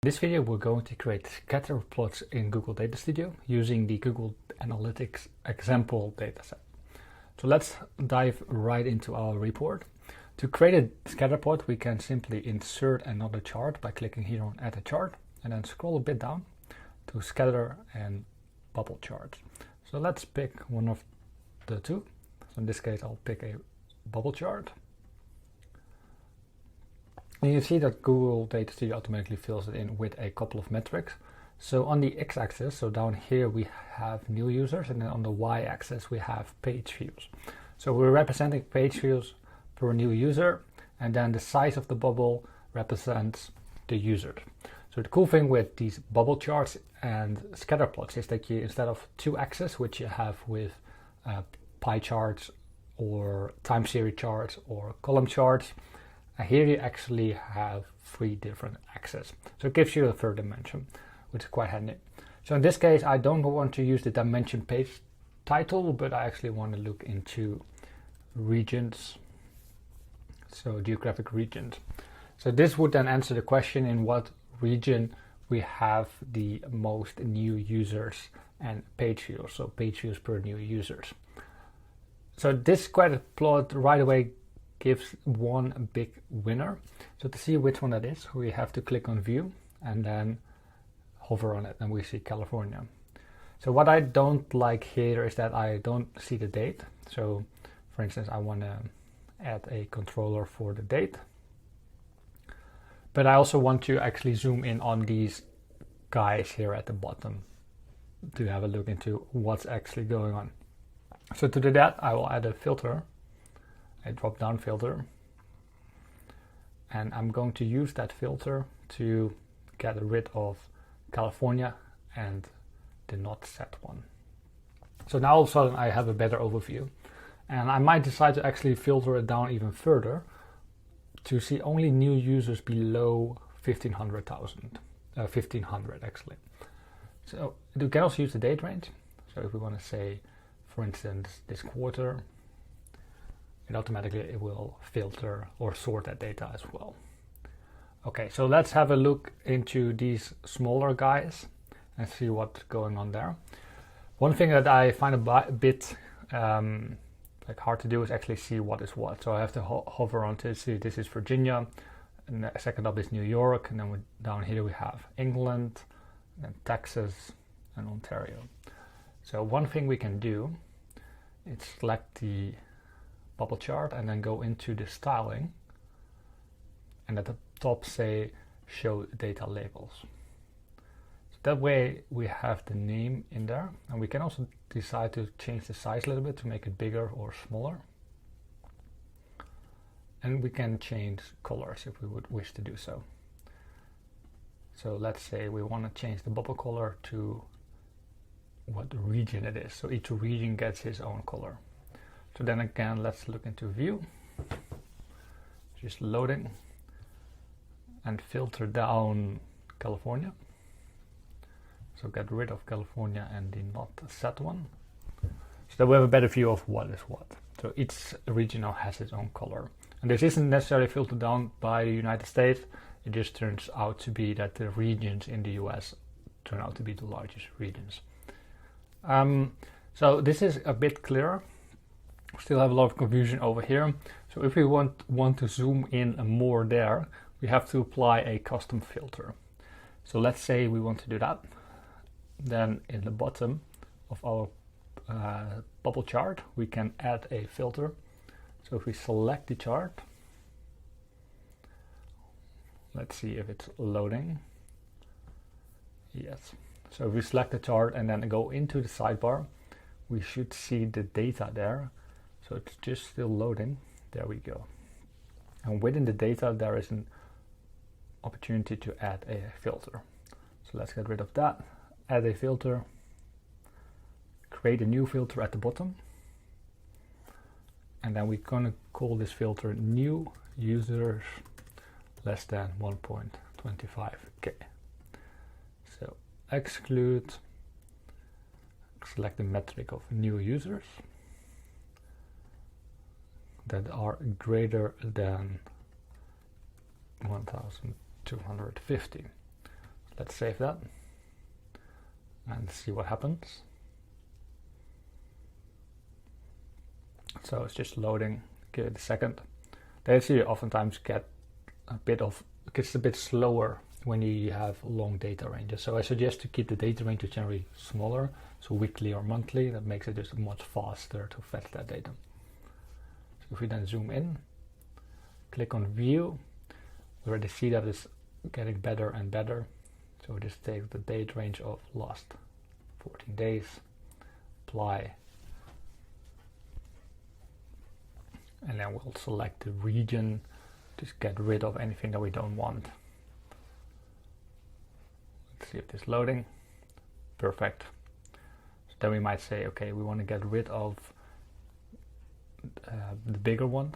This video we're going to create Scatterplots in Google Data Studio using the Google Analytics example dataset. So let's dive right into our report. To create a Scatterplot, we can simply insert another chart by clicking here on Add a Chart and then scroll a bit down to Scatter and Bubble Charts. So let's pick one of the two. So in this case, I'll pick a bubble chart. And you see that Google Data Studio automatically fills it in with a couple of metrics. So on the x-axis, so down here we have new users, and then on the y-axis we have page views. So we're representing page views per new user, and then the size of the bubble represents the users. So the cool thing with these bubble charts and Scatterplots is that you, instead of two axes, which you have with pie charts or time series charts or column charts, here you actually have three different axes. So it gives you a third dimension, which is quite handy. So in this case, I don't want to use the dimension page title, but I actually want to look into regions. So geographic regions. So this would then answer the question in what region we have the most new users and page views. So page views per new users. So this Scatterplot right away gives one big winner. So to see which one that is, we have to click on View and then hover on it, and we see California. So what I don't like here is that I don't see the date. So for instance, I want to add a controller for the date, but I also want to actually zoom in on these guys here at the bottom to have a look into what's actually going on. So to do that, I will add a filter, a drop-down filter, and I'm going to use that filter to get rid of California and the not set one. So now all of a sudden I have a better overview, and I might decide to actually filter it down even further to see only new users below 1500 actually. So you can also use the date range. So if we want to say, for instance, this quarter, it automatically will filter or sort that data as well. Okay, so let's have a look into these smaller guys and see what's going on there. One thing that I find a bit hard to do is actually see what is what. So I have to hover on to see this is Virginia, and the second up is New York, and then down here we have England, and then Texas, and Ontario. So one thing we can do is select the bubble chart and then go into the styling, and at the top say show data labels. So that way we have the name in there, and we can also decide to change the size a little bit to make it bigger or smaller, and we can change colors if we would wish to do so. So let's say we want to change the bubble color to what region it is, so each region gets its own color. So then again, let's look into View, just loading, and filter down California. So get rid of California and the not set one, so that we have a better view of what is what. So each region now has its own color. And this isn't necessarily filtered down by the United States, it just turns out to be that the regions in the US turn out to be the largest regions. So this is a bit clearer. Still have a lot of confusion over here. So if we want to zoom in more there, we have to apply a custom filter. So let's say we want to do that. Then in the bottom of our bubble chart, we can add a filter. So if we select the chart, let's see if it's loading. Yes. So if we select the chart and then go into the sidebar, we should see the data there. So it's just still loading. There we go. And within the data, there is an opportunity to add a filter. So let's get rid of that. Add a filter. Create a new filter at the bottom. And then we're going to call this filter new users less than 1.25k. So exclude, select the metric of new users that are greater than 1250. Let's save that and see what happens. So it's just loading, give it a second. Data oftentimes gets a bit slower when you have long data ranges. So I suggest to keep the data ranges generally smaller, so weekly or monthly. That makes it just much faster to fetch that data. So if we then zoom in, click on view, we already see that it's getting better and better. So we just take the date range of last 14 days, apply, and then we'll select the region, just get rid of anything that we don't want. Let's see if it's loading. Perfect. So then we might say, okay, we want to get rid of the bigger ones.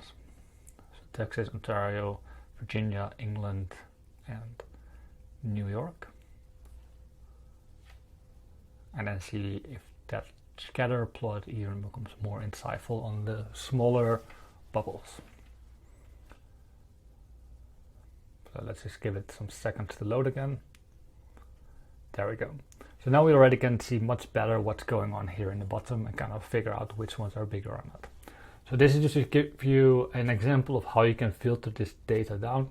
So Texas, Ontario, Virginia, England, and New York. And then see if that scatter plot even becomes more insightful on the smaller bubbles. So let's just give it some seconds to load again. There we go. So now we already can see much better what's going on here in the bottom and kind of figure out which ones are bigger or not. So this is just to give you an example of how you can filter this data down,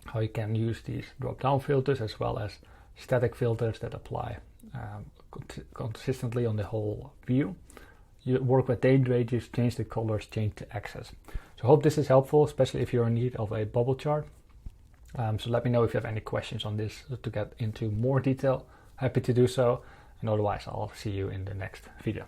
how you can use these drop-down filters as well as static filters that apply consistently on the whole view. You work with date ranges, change the colors, change the axis. So I hope this is helpful, especially if you're in need of a bubble chart. So let me know if you have any questions on this to get into more detail. Happy to do so, and otherwise I'll see you in the next video.